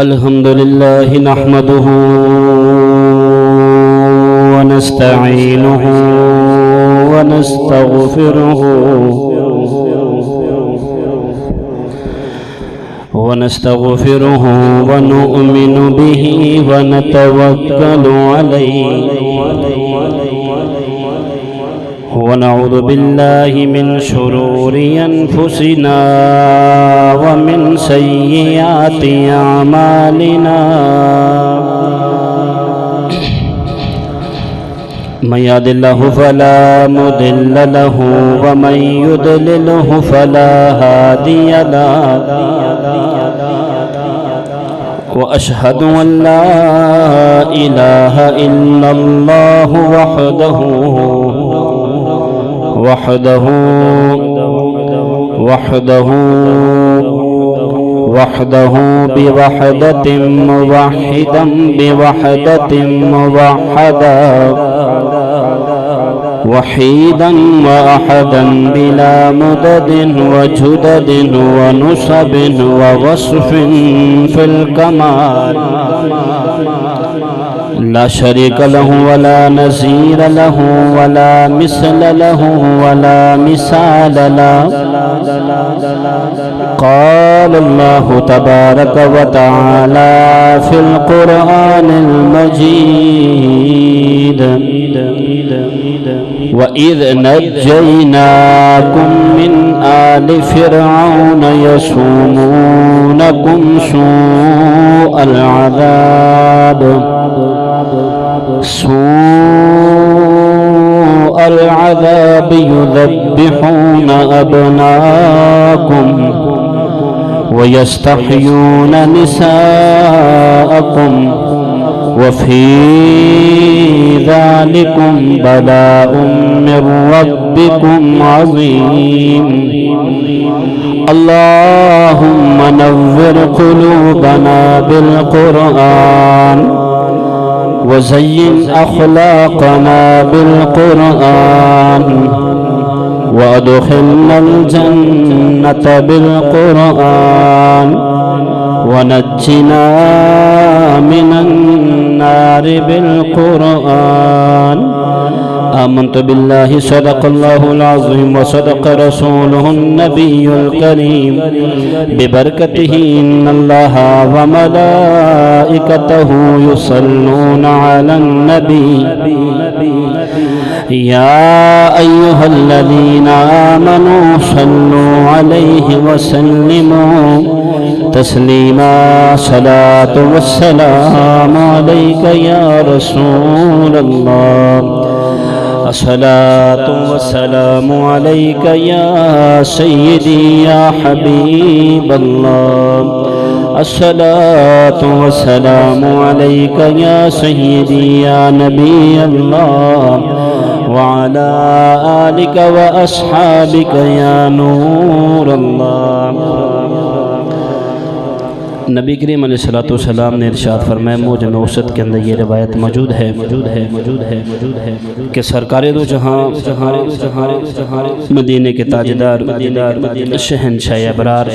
الحمدللہ نحمده ونستعینه ونستغفره ونؤمن به ونتوکل علیہ ونعوذ باللہ من شرور انفسنا ومن سیئات اعمالنا من يهد الله فلا مضل له ومن يضلله فلا هادي له وأشهد أن لا إله إلا الله وحده بوحدة موحدا بوحدة موحدا وحيدا وأحدا بلا مدد وجدد ونصب ووصف في الكمال لا شريك له ولا نظير له ولا مثل له ولا مثال له قال الله تبارك وتعالى في القرآن المجيد وَإِذْ نَجَّيْنَاكُمْ مِنْ آلِ فِرْعَوْنَ يَسُومُونَكُمْ سُوءَ الْعَذَابِ يُذَبِّحُونَ أَبْنَاءَكُمْ وَيَسْتَحْيُونَ نِسَاءَكُمْ وفي ذلكم بلاء من ربكم عظيم اللهم نور قلوبنا بالقرآن وزين أخلاقنا بالقرآن وأدخلنا الجنة بالقرآن ونجنا من النار بالقرآن آمنت بالله صدق الله العظيم وصدق رسوله النبي الكريم ببركته إن الله وملائكته يصلون على النبي يا أيها الذين آمنوا صلوا عليه وسلموا تسليما صلاة والسلام عليك يا رسول الله الصلاة والسلام عليك يا سيدي يا حبيب الله الصلاة والسلام عليك يا سيدي يا نبي الله وعلى آلك وأصحابك يا نور الله نبی کریم علیہ السلام نے ارشاد فرمایا موجم اوسط کے اندر یہ روایت موجود ہے کہ سرکار دو جہاں مدینے کے تاجدار شہنشاہ ابرار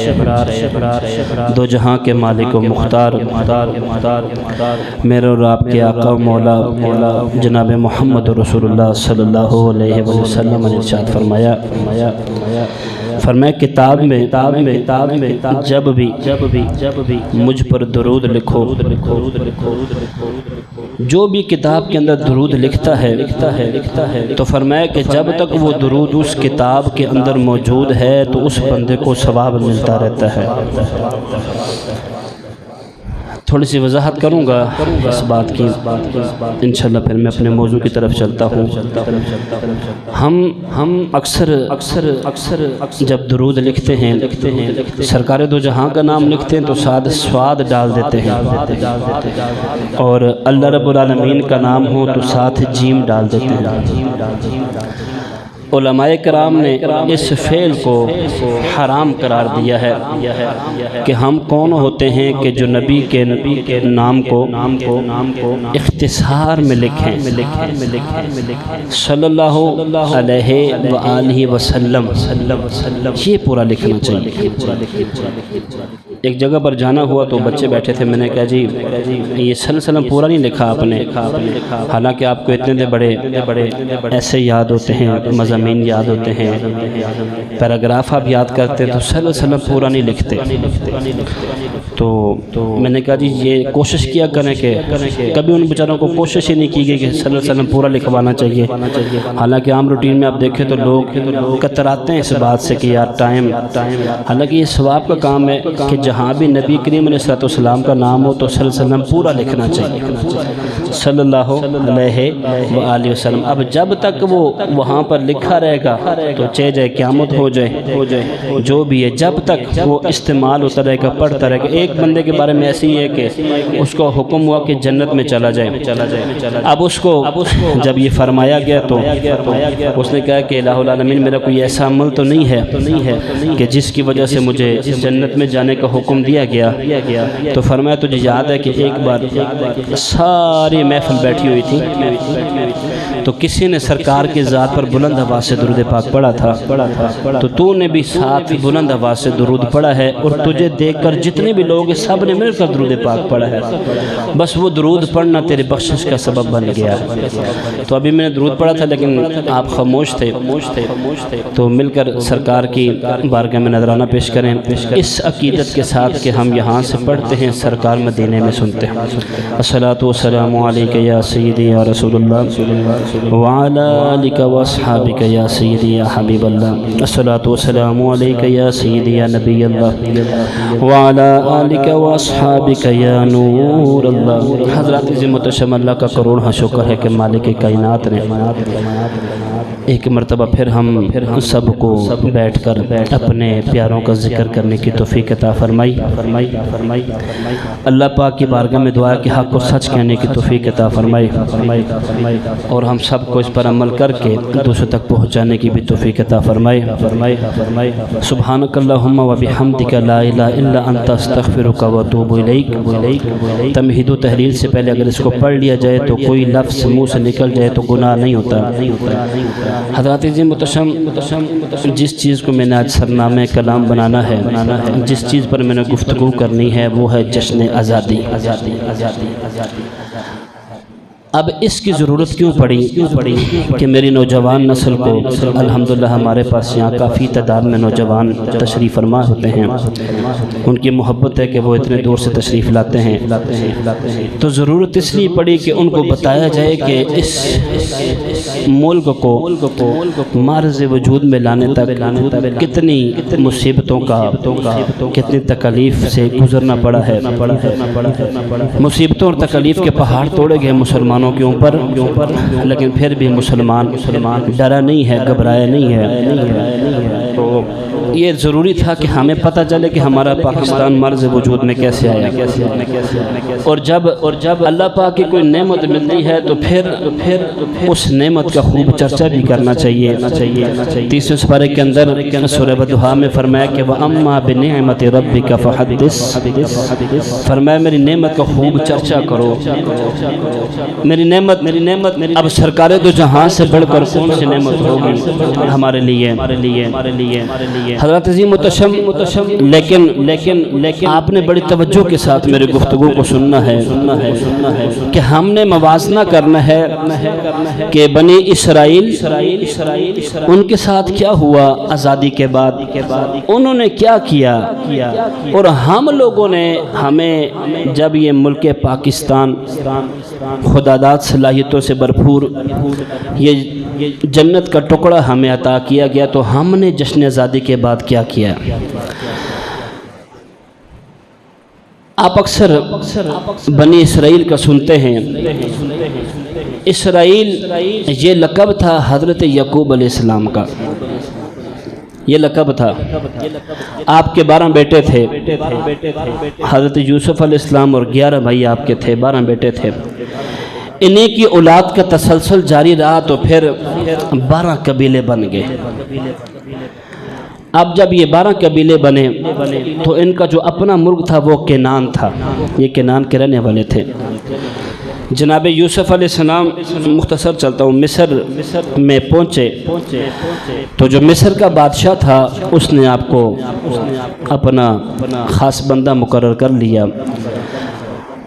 دو جہاں کے مالک و مختار میرے اور آپ کے آقا و مولا جناب محمد رسول اللہ صلی اللہ علیہ وسلم نے ارشاد فرمایا کتاب میں جب بھی مجھ پر درود لکھو جو بھی کتاب کے اندر درود لکھتا ہے تو فرمایا کہ جب تک وہ درود اس کتاب کے اندر موجود ہے تو اس بندے کو ثواب ملتا رہتا ہے تھوڑی سی وضاحت کروں گا اس بات کی انشاءاللہ پھر میں اپنے موضوع کی طرف چلتا ہوں ہم اکثر جب درود لکھتے ہیں سرکار دو جہاں کا نام لکھتے ہیں تو سواد ڈال دیتے ہیں اور اللہ رب العالمین کا نام ہو تو ساتھ جیم ڈال دیتے ہیں علماء کرام نے اس فعل کو حرام قرار دیا ہے کہ ہم کون ہوتے ہیں کہ جو نبی کے نام کو اختصار میں لکھیں صلی اللہ علیہ وآلہ وسلم، یہ پورا لکھنا چاہیے۔ ایک جگہ پر جانا ہوا تو بچے بیٹھے تھے، میں نے کہا جی یہ صلی اللہ علیہ وسلم پورا نہیں لکھا آپ نے، حالانکہ آپ کو اتنے بڑے ایسے یاد ہوتے ہیں، مضامین یاد ہوتے ہیں، پیراگراف آپ یاد کرتے تو صلی اللہ علیہ وسلم پورا نہیں لکھتے۔ تو میں نے کہا جی یہ کوشش کیا کریں کہ کبھی ان بیچاروں کو کوشش ہی نہیں کی گئی کہ صلی اللہ علیہ وسلم پورا لکھوانا چاہیے، حالانکہ عام روٹین میں آپ دیکھیں تو لوگ کتراتے ہیں اس بات سے کہ یار ٹائم، حالانکہ یہ ثواب کا کام ہے کہ جہاں بھی نبی کریم علیہ السلام کا نام ہو تو صلی اللہ علیہ وسلم پورا لکھنا چاہیے صلی اللہ علیہ وآلہ وسلم۔ اب جب تک وہ وہاں پر لکھا رہے گا تو چاہے قیامت ہو جائے جو بھی ہے، جب تک وہ استعمال ہوتا رہے گا، پڑھتا رہے گا۔ ایک بندے کے بارے میں ایسی ہے کہ اس کو حکم ہوا کہ جنت میں چلا جائے، اب اس کو جب یہ فرمایا گیا تو اس نے کہا کہ الہ العالمین میرا کوئی ایسا عمل تو نہیں ہے کہ جس کی وجہ سے مجھے اس جنت میں جانے کا حکم دیا گیا۔ تو فرمایا تجھے یاد ہے کہ ایک بار ساری محفل بیٹھی ہوئی تھی تو کسی نے سرکار کی ذات پر بلند آواز سے درود پاک پڑھا تھا، تو تو نے بھی ساتھ بلند آواز سے درود پڑھا ہے، اور تجھے دیکھ کر جتنے بھی لوگ سب نے مل کر درود پاک پڑھا ہے، بس وہ درود پڑھنا تیرے بخشش کا سبب بن گیا ہے۔ تو ابھی میں نے درود پڑھا تھا لیکن آپ خاموش تھے، تو مل کر سرکار کی بارگاہ میں نذرانہ پیش کریں اس عقیدت کے ساتھ کہ ہم یہاں سے پڑھتے ہیں، سرکار مدینے میں سنتے ہیں۔ الصلاۃ والسلام علیک یا سیدی یا رسول اللہ وعلی آلک واصحابک یا سیدی یا حبیب اللہ، الصلاۃ والسلام علیک یا سیدی یا نبی اللہ وعلی آلک واصحابک یا نور اللہ۔ حضرات عظمت و شم اللہ کا کروڑ شکر ہے کہ مالک کائنات نے ایک مرتبہ پھر ہم سب کو بیٹھ کر اپنے پیاروں کا ذکر کرنے کی توفیق عطا فرمائی۔ اللہ پاک کی بارگاہ میں دعا کہ حق کو سچ کہنے کی توفیق عطا فرمائی، اور ہم سب کو اس پر عمل کر کے دوسروں تک پہنچانے کی بھی توفیق عطا فرمائی۔ سبحانک اللہم و بحمدک لا الہ الا انت استغفرک و اتوب الیک۔ تمہید و تحلیل سے پہلے اگر اس کو پڑھ لیا جائے تو کوئی لفظ منہ سے نکل جائے تو گناہ نہیں ہوتا۔ حضرات جی متشم، جس چیز کو میں نے آج سرنامہ کلام بنانا ہے، جس چیز پر میں نے گفتگو کرنی ہے، وہ ہے جشن آزادی۔ اب اس کی ضرورت کیوں پڑی کہ میری نوجوان نسل کو، الحمدللہ ہمارے پاس یہاں کافی تعداد میں نوجوان تشریف فرما ہوتے ہیں، ان کی محبت ہے کہ وہ اتنے دور سے تشریف لاتے ہیں، تو ضرورت اس لیے پڑی کہ ان کو بتایا جائے کہ اس ملک کو معرض وجود میں لانے تک کتنی مصیبتوں کا، کتنی تکلیف سے گزرنا پڑا ہے۔ مصیبتوں اور تکلیف کے پہاڑ توڑے گئے مسلمانوں کے اوپر، لیکن پھر بھی مسلمان ڈرا نہیں ہے، گھبرایا نہیں ہے۔ تو یہ ضروری تھا کہ ہمیں پتہ چلے کہ ہمارا پاکستان مرز وجود میں کیسے آیا، اور جب اللہ پاک کی کوئی نعمت ملتی ہے تو پھر اس نعمت کا خوب چرچا بھی کرنا چاہیے۔ تیسرے سپارے کے اندر سورہ والضحیٰ میں فرمایا کہ وَأَمَّا بِنِعْمَةِ رَبِّكَ فَحَدِّثْ، فرمایا میری نعمت کا خوب چرچا کرو۔ میری نعمت اب سرکار دو جہاں سے بڑھ کر کون سی نعمت ہوگی ہمارے لیے۔ حضرت عظیم متشم، لیکن آپ نے بڑی توجہ کے ساتھ میری گفتگو کو سننا ہے کہ ہم نے موازنہ کرنا ہے کہ بنی اسرائیل ان کے ساتھ کیا ہوا آزادی کے بعد، انہوں نے کیا کیا، اور ہم لوگوں نے، ہمیں جب یہ ملک پاکستان خداداد صلاحیتوں سے بھرپور یہ جنت کا ٹکڑا ہمیں عطا کیا گیا، تو ہم نے جشن آزادی کے بعد کیا کیا۔ آپ اکثر بنی اسرائیل کا سنتے ہیں۔ اسرائیل یہ لقب تھا حضرت یعقوب علیہ السلام کا، یہ لقب تھا۔ آپ کے 12 بیٹے تھے، حضرت یوسف علیہ السلام، اور 11 بھائی آپ کے تھے، 12 بیٹے تھے۔ انہیں کی اولاد کا تسلسل جاری رہا تو پھر 12 قبیلے بن گئے۔ اب جب یہ 12 قبیلے بنے تو ان کا جو اپنا ملک تھا وہ کنان تھا، یہ کنان کے رہنے والے تھے۔ جناب یوسف علیہ السلام، مختصر چلتا ہوں، مصر میں پہنچے تو جو مصر کا بادشاہ تھا اس نے آپ کو اپنا خاص بندہ مقرر کر لیا،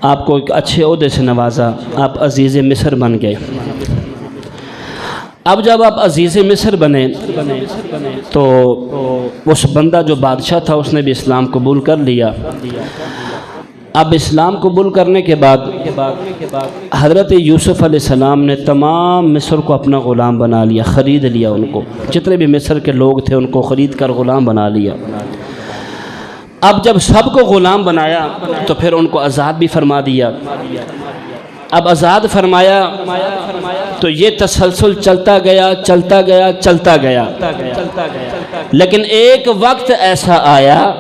آپ کو ایک اچھے عہدے سے نوازا، آپ عزیز مصر بن گئے۔ اب جب آپ عزیز مصر بنے تو اس بندہ جو بادشاہ تھا اس نے بھی اسلام قبول کر لیا۔ اب اسلام قبول کرنے کے بعد حضرت یوسف علیہ السلام نے تمام مصر کو اپنا غلام بنا لیا، خرید لیا، ان کو جتنے بھی مصر کے لوگ تھے ان کو خرید کر غلام بنا لیا۔ اب جب سب کو غلام بنایا تو پھر ان کو آزاد بھی فرما دیا۔ اب آزاد فرمایا تو یہ تسلسل چلتا گیا چلتا گیا چلتا گیا، لیکن ایک وقت ایسا آیا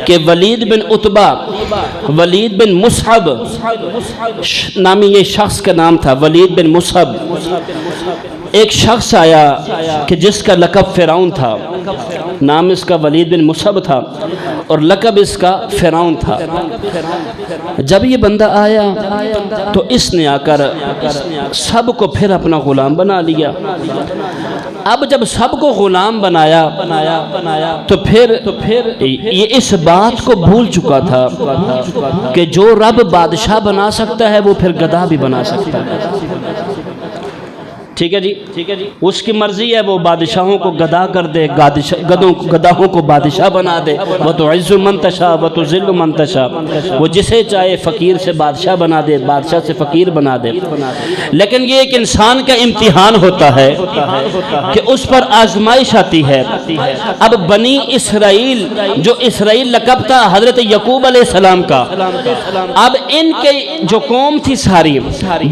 کہ ولید بن عتبہ، ولید بن مصعب نامی یہ شخص کا نام تھا، ولید بن مصعب، ایک شخص آیا کہ جس کا لقب فرعون تھا، نام اس کا ولید بن مصعب تھا اور لقب اس کا فرعون تھا۔ جب یہ بندہ آیا تو اس نے آ کر سب کو پھر اپنا غلام بنا لیا۔ اب جب سب کو غلام بنایا تو پھر یہ اس بات کو بھول چکا تھا کہ جو رب بادشاہ بنا سکتا ہے وہ پھر گدھا بھی بنا سکتا ہے۔ ٹھیک ہے جی، اس کی مرضی ہے، وہ بادشاہوں کو گدھا کر دے، گدھاؤں کو بادشاہ بنا دے، وَتُعِزُّ مَن تَشَاءُ وَتُذِلُّ مَن تَشَاءُ، وہ جسے چاہے فقیر سے بادشاہ بنا دے، بادشاہ سے فقیر بنا دے۔ لیکن یہ ایک انسان کا امتحان ہوتا ہے کہ اس پر آزمائش آتی ہے۔ اب بنی اسرائیل، جو اسرائیل لقب تھا حضرت یعقوب علیہ السلام کا، اب ان کے جو قوم تھی ساری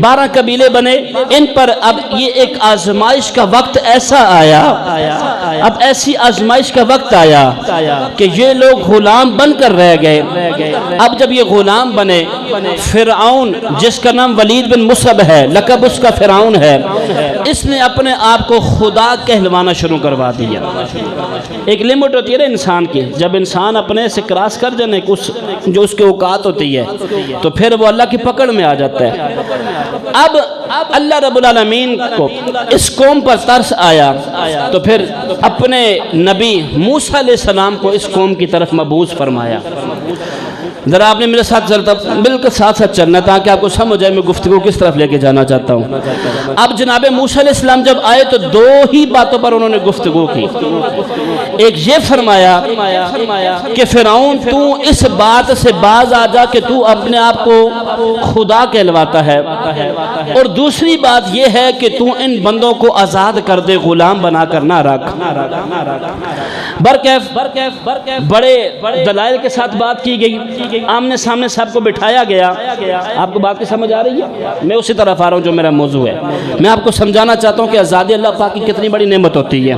12 قبیلے بنے، ان پر اب یہ ایک آزمائش کا وقت ایسا آیا، اب ایسی آزمائش کا وقت آیا کہ یہ لوگ غلام بن کر رہ گئے۔ اب جب یہ غلام بنے، فرعون جس کا نام ولید بن مصعب ہے، لقب اس کا فرعون ہے، اس نے اپنے آپ کو خدا کہلوانا شروع کروا دیا۔ ایک لمٹ ہوتی ہے نا انسان کی، جب انسان اپنے سے کراس کر جانے جو اس کے اوقات ہوتی ہے تو پھر وہ اللہ کی پکڑ میں آ جاتا ہے۔ اب اللہ رب العالمین کو اس قوم پر ترس آیا تو پھر اپنے نبی موسیٰ علیہ السلام کو اس قوم کی طرف مبعوث فرمایا۔ ذرا آپ نے میرے ساتھ بالکل ساتھ چلنا تاکہ آپ کو سمجھ آئے میں گفتگو کس طرف لے کے جانا چاہتا ہوں۔ اب جناب موسیٰ علیہ السلام جب آئے تو 2 ہی باتوں پر انہوں نے گفتگو کی۔ ایک یہ فرمایا کہ فرعون تو اس بات سے باز آ جا کہ تو اپنے آپ کو خدا کہلواتا ہے، اور دوسری بات یہ ہے کہ تو ان بندوں کو آزاد کر دے، غلام بنا کر نہ رکھ۔ برکیف بڑے دلائل کے ساتھ بات کی گئی، آمنے سامنے سب کو بٹھایا گیا۔ آپ کو بات کی سمجھ آ رہی ہے؟ میں اسی طرف آ رہا ہوں جو میرا موضوع ہے۔ میں آپ کو سمجھانا چاہتا ہوں کہ آزادی اللہ پاک کی کتنی بڑی نعمت ہوتی ہے۔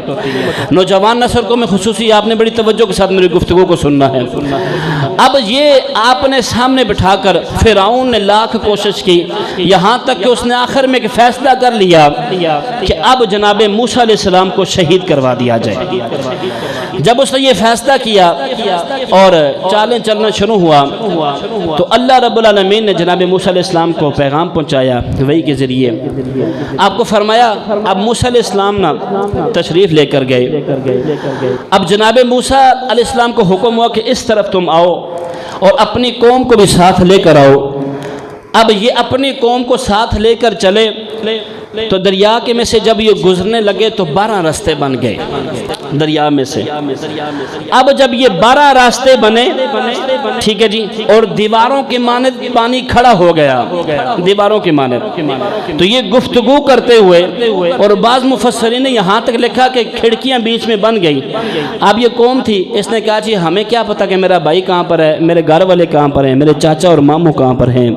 نوجوان نسل کو میں خصوصی آپ نے بڑی توجہ کے ساتھ میری گفتگو کو سننا ہے۔ اب یہ آپ نے سامنے بٹھا کر فرعون نے لاکھ کوشش کی، یہاں تک کہ اس نے آخر میں ایک فیصلہ کر لیا کہ اب جناب موسیٰ علیہ السلام کو شہید کروا دیا جائے۔ جب اس نے یہ فیصلہ کیا اور چالیں چلنا شروع ہوا تو اللہ رب العالمین نے جناب موسیٰ علیہ السلام کو پیغام پہنچایا وحی کے ذریعے۔ آپ کو فرمایا اب موسیٰ علیہ السلام نا تشریف لے کر گئے۔ اب جناب موسیٰ علیہ السلام کو حکم ہوا کہ اس طرف تم آؤ اور اپنی قوم کو بھی ساتھ لے کر آؤ۔ اب یہ اپنی قوم کو ساتھ لے کر چلے تو دریا کے میں سے جب یہ گزرنے لگے تو 12 راستے بن گئے دریا میں سے۔ اب جب یہ 12 راستے بنے، ٹھیک ہے جی، اور دیواروں کے مانند پانی کھڑا ہو گیا، دیواروں کے مانند، تو یہ گفتگو کرتے ہوئے، اور بعض مفسرین نے یہاں تک لکھا کہ کھڑکیاں بیچ میں بن گئی۔ اب یہ قوم تھی، اس نے کہا جی ہمیں کیا پتا کہ میرا بھائی کہاں پر ہے، میرے گھر والے کہاں پر ہیں، میرے چاچا اور ماموں کہاں پر ہیں۔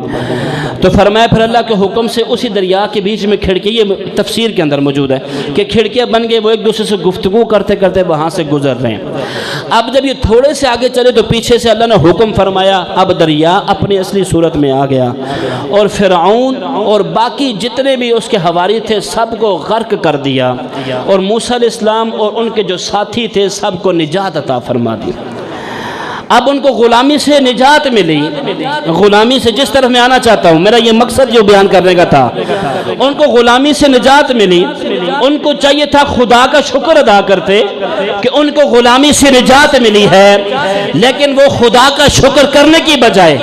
تو فرمایا پھر اللہ کے حکم سے اسی دریا کے بیچ میں کھڑکی، یہ تفسیر کے اندر موجود ہے کہ کھڑکیاں بن گئے، وہ ایک دوسرے سے گفتگو کرتے کرتے وہاں سے گزر رہے ہیں۔ اب جب یہ تھوڑے سے آگے چلے تو پیچھے سے اللہ نے حکم فرمایا، اب دریا اپنی اصلی صورت میں آ گیا اور فرعون اور باقی جتنے بھی اس کے حواری تھے سب کو غرق کر دیا، اور موسیٰ علیہ السلام اور ان کے جو ساتھی تھے سب کو نجات عطا فرما دی۔ اب ان کو غلامی سے نجات ملی، غلامی سے جس طرف میں آنا چاہتا ہوں، میرا یہ مقصد جو بیان کرنے کا تھا، ان کو غلامی سے نجات ملی۔ ان کو چاہیے تھا خدا کا شکر ادا کرتے کہ ان کو غلامی سے نجات ملی ہے، لیکن وہ خدا کا شکر کرنے کی بجائے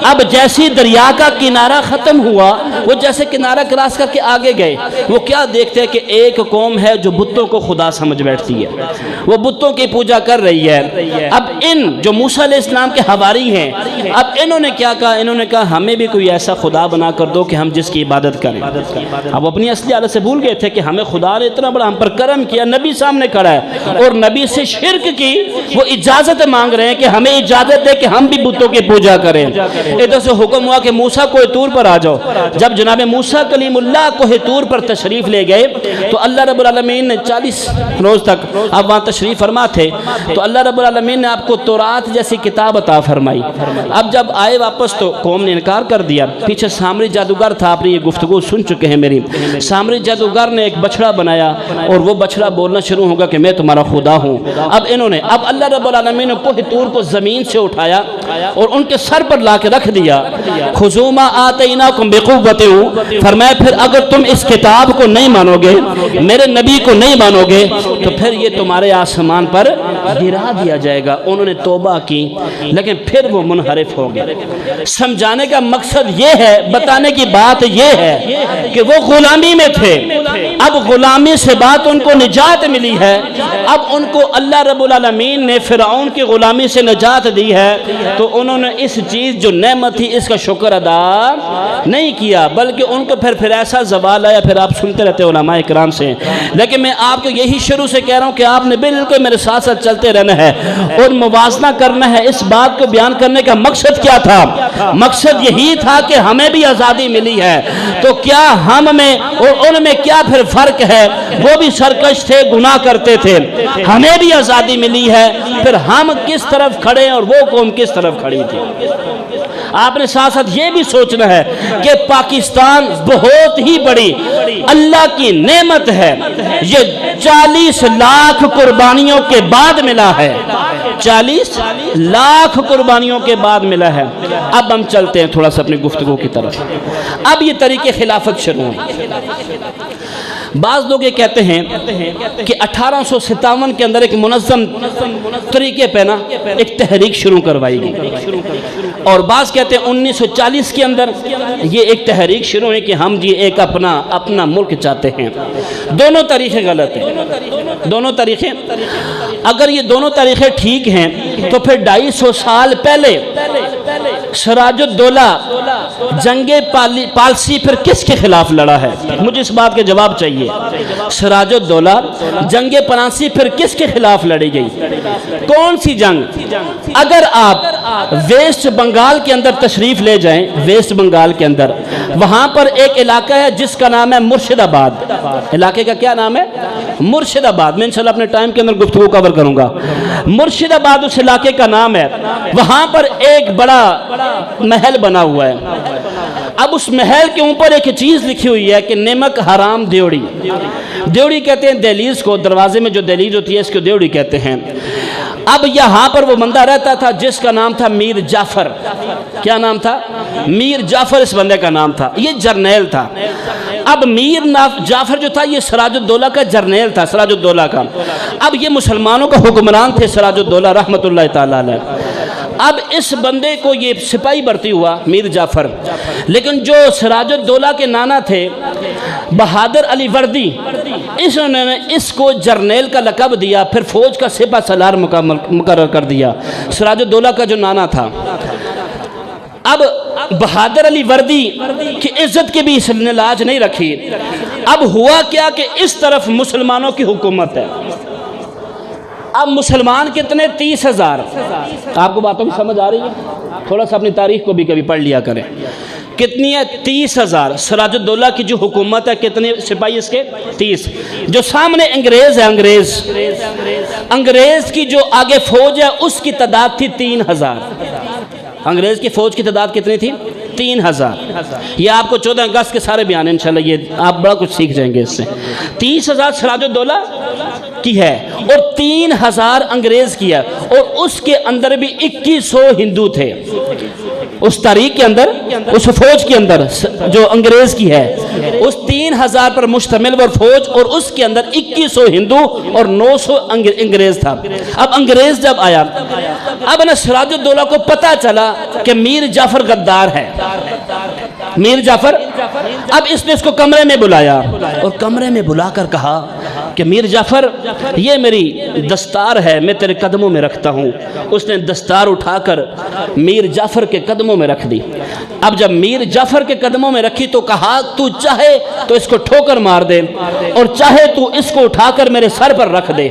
اب جیسی دریا کا کنارہ ختم ہوا، وہ جیسے کنارہ کراس کر کے آگے گئے، وہ کیا دیکھتے ہیں کہ ایک قوم ہے جو بتوں کو خدا سمجھ بیٹھتی ہے، وہ بتوں کی پوجا کر رہی ہے۔ اب ان جو موسیٰ علیہ السلام کے حواری ہیں، اب انہوں نے کیا کہا؟ انہوں نے کہا ہمیں بھی کوئی ایسا خدا بنا کر دو کہ ہم جس کی عبادت کریں۔ اب اپنی اصلی حالت سے بھول گئے تھے کہ ہمیں خدا نے اتنا بڑا ہم پر کرم کیا، نبی سامنے کھڑا ہے اور نبی سے شرک کی وہ اجازت مانگ رہے ہیں کہ ہمیں اجازت دے کہ ہم بھی بتوں کی پوجا کریں۔ ادھر سے حکم ہوا کہ موسیٰ کوہ طور پر آ جاؤ۔ جب جناب موسیٰ کلیم اللہ کوہ طور پر تشریف لے گئے تو اللہ رب العالمین نے 40 روز تک آپ وہاں تشریف فرما تھے، تو اللہ رب العالمین نے آپ کو تورات جیسی کتاب عطا فرمائی۔ اب جب آئے واپس تو قوم نے انکار کر دیا۔ پیچھے سامری جادوگر تھا، آپ نے یہ گفتگو سن چکے ہیں میری۔ سامری جادوگر نے ایک بچڑا بنایا اور وہ بچڑا بولنا شروع ہوگا کہ میں تمہارا خدا ہوں۔ اب انہوں نے اللہ رب العالمین نے کوہ طور کو زمین سے اٹھایا اور ان کے سر پر لا کے رکھ دیا۔ خذوا ما آتیناکم بقوۃ، فرمایا پھر اگر تم اس کتاب کو نہیں مانو گے، میرے نبی کو نہیں مانو گے، تو پھر یہ تمہارے آسمان پر گرا دیا جائے گا۔ انہوں نے توبہ کی لیکن پھر وہ منحرف ہو گئے۔ سمجھانے کا مقصد یہ ہے، بتانے کی بات یہ ہے کہ وہ غلامی میں تھے، اب غلامی سے بات ان کو نجات ملی ہے۔ اب ان کو اللہ رب العالمین نے فرعون کی غلامی سے نجات دی ہے، تو انہوں نے اس چیز جو نعمت تھی اس کا شکر ادا نہیں کیا، بلکہ ان کو پھر ایسا زوال آیا۔ پھر آپ سنتے رہتے علماء کرام سے، لیکن میں آپ کو یہی شروع سے کہہ رہا ہوں کہ آپ نے بالکل میرے ساتھ ساتھ چلتے رہنا ہے اور موازنہ کرنا ہے۔ اس بات کو بیان کرنے کا مقصد کیا تھا؟ مقصد یہی تھا کہ ہمیں بھی آزادی ملی ہے، تو کیا ہم میں اور ان میں کیا پھر فرق ہے؟ وہ بھی سرکش تھے، گناہ کرتے تھے، ہمیں بھی آزادی ملی ہے، پھر ہم کس طرف کھڑے اور وہ قوم کس طرف کھڑی تھی؟ آپ نے ساتھ ساتھ یہ بھی سوچنا ہے کہ پاکستان بہت ہی بڑی اللہ کی نعمت ہے، یہ 40 لاکھ قربانیوں کے بعد ملا ہے، 40 لاکھ قربانیوں کے بعد ملا ہے۔ اب ہم چلتے ہیں تھوڑا سا اپنی گفتگو کی طرف۔ اب یہ طریقے خلافت شروع ہیں۔ بعض لوگ یہ کہتے ہیں کہ 1857 کے اندر ایک منظم طریقے پہ نا ایک تحریک شروع کروائی گئی، اور بعض کہتے ہیں 1940 کے اندر یہ ایک تحریک شروع ہے کہ ہم جی ایک اپنا ملک چاہتے ہیں۔ دونوں طریقے غلط ہیں، دونوں طریقے، اگر یہ دونوں طریقے ٹھیک ہیں تو پھر 250 سال پہلے سراج الدولہ جنگ پالسی پھر کس کے خلاف لڑا ہے؟ مجھے اس بات کے جواب چاہیے۔ سراج الدولہ جنگ پالسی پھر کس کے خلاف لڑی گئی؟ کون سی جنگ؟ اگر آپ ویسٹ بنگال کے اندر تشریف لے جائیں، ویسٹ بنگال کے اندر وہاں پر ایک علاقہ ہے جس کا نام ہے مرشد آباد۔ علاقے کا کیا نام ہے؟ مرشد آباد۔ میں انشاءاللہ اپنے ٹائم کے اندر گفتگو کور کروں گا۔ مرشد آباد اس علاقے کا نام ہے۔ وہاں پر ایک بڑا محل بنا ہوا ہے۔ اب اس محل کے اوپر ایک چیز لکھی ہوئی ہے کہ نمک حرام دیوڑی۔ دیوڑی کہتے ہیں دہلیز کو، دروازے میں جو دہلیز ہوتی ہے اس کو دیوڑی کہتے ہیں۔ اب یہاں پر وہ بندہ رہتا تھا جس کا نام تھا میر جعفر۔ کیا نام تھا؟ میر جعفر اس بندے کا نام تھا، یہ جرنیل تھا۔ اب میر جعفر جو تھا یہ سراج الدولہ کا جرنیل تھا، سراج الدولہ کا۔ اب یہ مسلمانوں کا حکمران تھے سراج الدولہ رحمۃ اللہ تعالی علیہ۔ اب اس بندے کو یہ سپاہی بھرتی ہوا میر جعفر، لیکن جو سراج الدولہ کے نانا تھے بہادر علی وردی، انہوں نے اس کو جرنیل کا لقب دیا، پھر فوج کا سپہ سالار مقرر کر دیا، سراج الدولہ کا جو نانا تھا۔ اب بہادر علی وردی کی عزت کی بھی اس نے لاج نہیں رکھی۔ اب ہوا کیا کہ اس طرف مسلمانوں کی حکومت ہے، اب مسلمان کتنے؟ 30,000۔ آپ کو باتوں کی سمجھ آ رہی ہے؟ تھوڑا سا اپنی تاریخ کو بھی کبھی پڑھ لیا کریں۔ کتنی ہے؟ 30,000۔ سراج الدولہ کی جو حکومت ہے کتنے سپاہی اس کے؟ 30۔ جو سامنے انگریز ہے، انگریز کی جو آگے فوج ہے اس کی تعداد تھی 3,000۔ انگریز کی فوج کی تعداد کتنی تھی؟ 3,000۔ یہ آپ کو 14 اگست کے سارے بیان ہیں انشاءاللہ، یہ آپ بڑا کچھ سیکھ جائیں گے اس سے۔ 30,000 سراج الدولہ کی ہے اور 3,000 انگریز کی ہے، اور اس کے اندر بھی 2100 ہندو تھے۔ اس تاریخ کے اندر، اس فوج کے اندر جو انگریز کی ہے، اس 3,000 پر مشتمل وہ فوج، اور اس کے اندر 2100 ہندو اور 900 انگریز تھا۔ اب انگریز جب آیا، اب نا سراج الدولہ کو پتہ چلا کہ میر جعفر غدار ہے، میر جعفر۔ اب اس نے اس کو کمرے میں بلایا اور کمرے میں بلا کر کہا کہ میر جعفر، یہ میری دستار ہے، میں تیرے قدموں میں رکھتا ہوں۔ اس نے دستار اٹھا کر میر جعفر کے قدموں میں رکھ دی۔ اب جب میر جعفر کے قدموں میں رکھی تو کہا تو چاہے تو اس کو ٹھوکر مار دے اور چاہے تو اس کو اٹھا کر میرے سر پر رکھ دے۔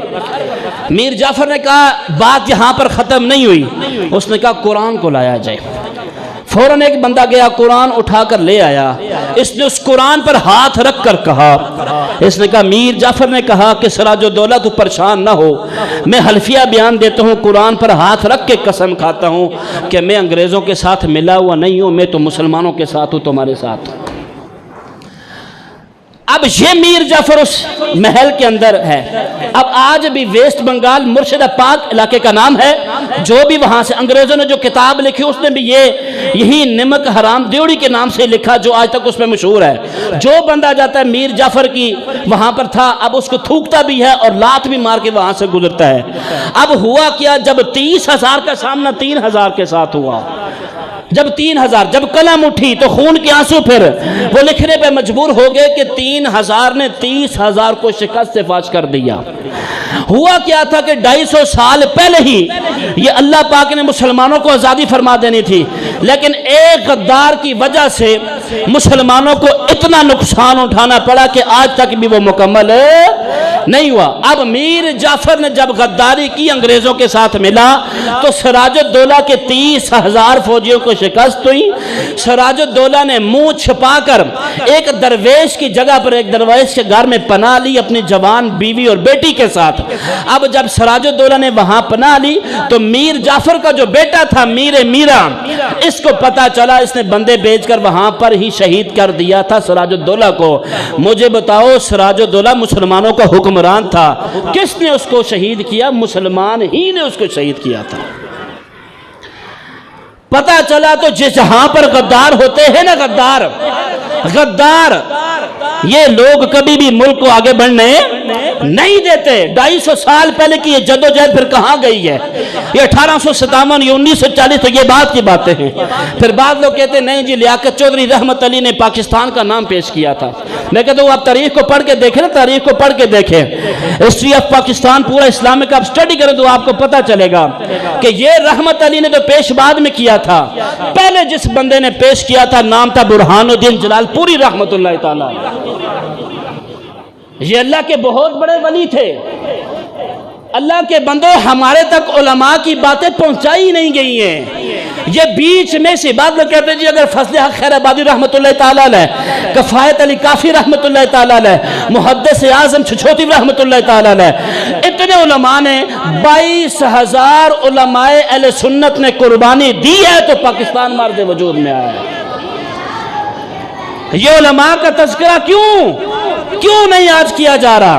میر جعفر نے کہا بات یہاں پر ختم نہیں ہوئی، اس نے کہا قرآن کو لایا جائے۔ فوراً ایک بندہ گیا، قرآن اٹھا کر لے آیا۔ اس نے اس قرآن پر ہاتھ رکھ کر کہا، اس نے کہا میر جعفر نے کہا کہ سراج الدولہ تو پریشان نہ ہو، میں حلفیہ بیان دیتا ہوں، قرآن پر ہاتھ رکھ کے قسم کھاتا ہوں کہ میں انگریزوں کے ساتھ ملا ہوا نہیں ہوں، میں تو مسلمانوں کے ساتھ ہوں، تمہارے ساتھ ہوں۔ اب یہ میر جعفر اس محل کے اندر ہے۔ اب آج بھی ویسٹ بنگال مرشد پاک علاقے کا نام ہے، جو بھی وہاں سے انگریزوں نے جو کتاب لکھی اس نے بھی یہی نمک حرام دیوڑی کے نام سے لکھا، جو آج تک اس میں مشہور ہے۔ جو بندہ جاتا ہے میر جعفر کی وہاں پر تھا، اب اس کو تھوکتا بھی ہے اور لات بھی مار کے وہاں سے گزرتا ہے۔ اب ہوا کیا، جب 30,000 کا سامنا 3,000 کے ساتھ ہوا، جب 3,000 جب قلم اٹھی تو خون کے آنسو، پھر وہ لکھنے پہ مجبور ہو گئے کہ 3,000 نے 30,000 کو شکست سے فاش کر دیا۔ ہوا کیا تھا کہ 250 سال پہلے ہی یہ اللہ پاک نے مسلمانوں کو آزادی فرما دینی تھی، لیکن ایک غدار کی وجہ سے مسلمانوں کو اتنا نقصان اٹھانا پڑا کہ آج تک بھی وہ مکمل نہیں ہوا۔ اب میر جعفر نے جب غداری کی انگریزوں کے ساتھ ملا تو سراج الدولہ کے 30,000 فوجیوں کو شکست ہوئی۔ سراج الدولہ نے منہ چھپا کر ایک درویش کی جگہ پر ایک درویش کے گھر میں پناہ لی اپنی جوان بیوی اور بیٹی کے ساتھ۔ اب جب سراج الدولہ نے وہاں پناہ لی تو میر جعفر کا جو بیٹا تھا میر میرا، اس کو پتا چلا، اس نے بندے بھیج کر وہاں پر ہی شہید کر دیا تھا سراج الدولہ کو۔ مجھے بتاؤ، سراج الدولہ مسلمانوں کا حکمران تھا، کس نے اس کو شہید کیا؟ مسلمان ہی نے اس کو شہید کیا تھا۔ پتا چلا تو جہاں پر غدار ہوتے ہیں نا، غدار یہ لوگ کبھی بھی ملک کو آگے بڑھنے نہیں دیتے۔ 250 سال پہلے کی یہ جدوجہد پھر کہاں گئی ہے؟ یہ 1857 یا 1940 تو یہ بات کی باتیں ہیں۔ پھر بعض لوگ کہتے ہیں نہیں جی لیاقت چودھری رحمت علی نے پاکستان کا نام پیش کیا تھا۔ میں کہتا ہوں آپ تاریخ کو پڑھ کے دیکھیں نا، تاریخ کو پڑھ کے دیکھیں، ہسٹری آف پاکستان پورا اسلامک آپ سٹڈی کریں تو آپ کو پتا چلے گا کہ یہ رحمت علی نے تو پیش بعد میں کیا تھا۔ پہلے جس بندے نے پیش کیا تھا نام تھا برہان الدین جلال پوری رحمت اللہ تعالی۔ یہ اللہ کے بہت بڑے ولی تھے۔ اللہ کے بندو، ہمارے تک علماء کی باتیں پہنچائی نہیں گئی ہیں۔ یہ بیچ میں سے بعد لوگ کہتے ہیں جی اگر فضل حق خیر آبادی رحمت اللہ تعالیٰ علیہ، کفایت علی کافی رحمت اللہ تعالیٰ علیہ، محدث اعظم چھچھوتی رحمت اللہ تعالیٰ علیہ، اتنے علماء نے 22,000 علماء اہل سنت نے قربانی دی ہے تو پاکستان مرد وجود میں آیا ہے۔ یہ علماء کا تذکرہ کیوں نہیں آج کیا جا رہا؟